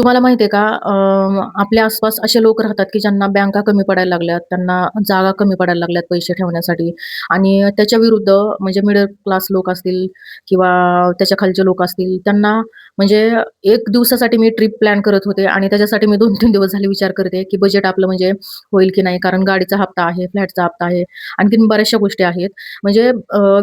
तुम्हाला माहिती आहे का, आपल्या आसपास असे लोक राहतात, की ज्यांना बँका कमी पडायला लागल्यात, त्यांना जागा कमी पडायला लागल्यात पैसे ठेवण्यासाठी आणि त्याच्या विरुद्ध म्हणजे मिडल क्लास लोक असतील किंवा त्याच्या खालचे लोक असतील, त्यांना म्हणजे 1 दिवसासाठी मी ट्रिप प्लॅन करत होते आणि त्याच्यासाठी मी 2-3 दिवस झाले विचार करते, की बजेट आपलं म्हणजे होईल की नाही. कारण गाडीचा हप्ता आहे, फ्लॅटचा हप्ता आहे, आणखीन बऱ्याचशा गोष्टी आहेत. म्हणजे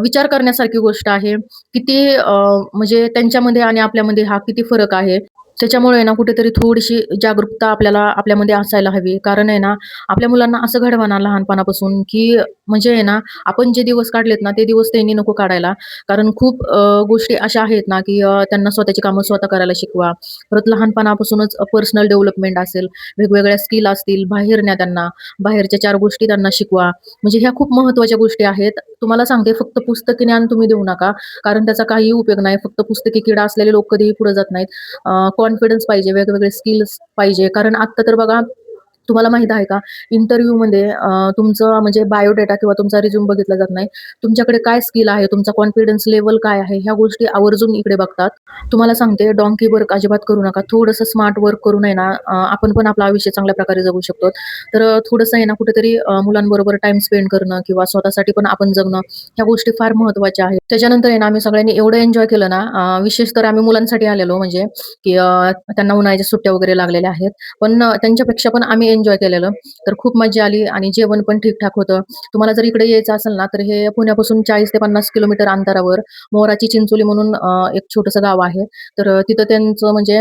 विचार करण्यासारखी गोष्ट आहे. किती म्हणजे त्यांच्यामध्ये आणि आपल्यामध्ये हा किती फरक आहे. त्याच्यामुळे आहे ना कुठेतरी थोडीशी जागरूकता आपल्याला आपल्यामध्ये असायला हवी. कारण आहे ना, आपल्या मुलांना असं घडवा ना लहानपणापासून, की म्हणजे आहे ना, आपण जे दिवस काढलेत ना, ते दिवस त्यांनी नको काढायला. कारण खूप गोष्टी अशा आहेत ना, की त्यांना स्वतःची कामं स्वतः करायला शिकवा. परत लहानपणापासूनच पर्सनल डेव्हलपमेंट असेल, वेगवेगळ्या स्किल असतील, बाहेर न्या त्यांना. बाहेरच्या 4 गोष्टी त्यांना शिकवा. म्हणजे ह्या खूप महत्त्वाच्या गोष्टी आहेत. तुम्हाला सांगते फक्त पुस्तकी ज्ञान तुम्ही देऊ नका. कारण त्याचा काहीही उपयोग नाही. फक्त पुस्तकी किडा असलेले लोक कधीही पुढे जात नाहीत. कॉन्फिडन्स पाहिजे, वेगवेगळे स्किल्स पाहिजे. कारण आत्ता तर बघा, तुम्हाला माहीत आहे का, इंटरव्ह्यूमध्ये तुमचं म्हणजे बायोडेटा किंवा तुमचा रिझ्यूम बघितला जात नाही. तुमच्याकडे काय स्किल आहे, तुमचा कॉन्फिडन्स लेव्हल काय आहे, ह्या गोष्टी आवर्जून इकडे बघतात. तुम्हाला सांगते डॉन्की वर्क अजिबात करू नका. थोडंसं स्मार्ट वर्क करून आहे ना, आपण पण आपलं आयुष्य चांगल्या प्रकारे जगू शकतो. तर थोडंसं आहे ना कुठेतरी मुलांबरोबर टाईम स्पेंड करणं किंवा स्वतःसाठी पण आपण जगणं, ह्या गोष्टी फार महत्त्वाच्या आहेत. त्याच्यानंतर आहे ना, आम्ही सगळ्यांनी एवढं एन्जॉय केलं ना, विशेष तर आम्ही मुलांसाठी आलेलो म्हणजे की त्यांना उन्हाळ्याच्या सुट्ट्या वगैरे लागलेल्या आहेत. पण त्यांच्यापेक्षा पण आम्ही एन्जॉय केलेलं. तर खूप मज्जा आली आणि जेवण पण ठीक-ठाक होतं. तुम्हाला जर इकडे यायचं असेल ना, तर हे पुण्यापासून 40 ते 50 किलोमीटर अंतरावर मोराची चिंचोली म्हणून एक छोटंसं गाव आहे. तर तिथं त्यांचं म्हणजे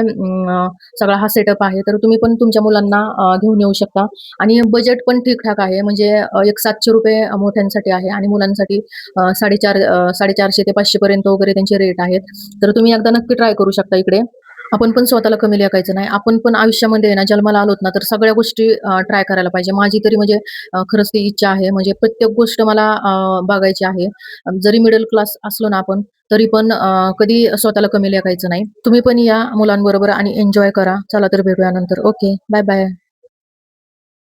सगळा हा सेटअप आहे. तर तुम्ही पण तुमच्या मुलांना घेऊन येऊ शकता आणि बजेट पण ठीक-ठाक आहे. म्हणजे एक ₹700 मोठ्यांसाठी आहे आणि मुलांसाठी 450 ते 500 पर्यंत वगैरे त्यांचे रेट आहेत. तर तुम्ही एकदा नक्की ट्राय करू शकता इकडे. आपण पण स्वतःला कमी लेखायचं नाही. आपण पण आयुष्यामध्ये आहे ना, जन्माला आलोत ना, तर सगळ्या गोष्टी ट्राय करायला पाहिजे. माझी तरी म्हणजे खरंच ती इच्छा आहे. म्हणजे प्रत्येक गोष्ट मला बघायची आहे. जरी मिडल क्लास असलो ना आपण, तरी पण कधी स्वतःला कमी लेखायचं नाही. तुम्ही पण या मुलांबरोबर आणि एन्जॉय करा. चला तर भेटूया नंतर. ओके. Bye bye.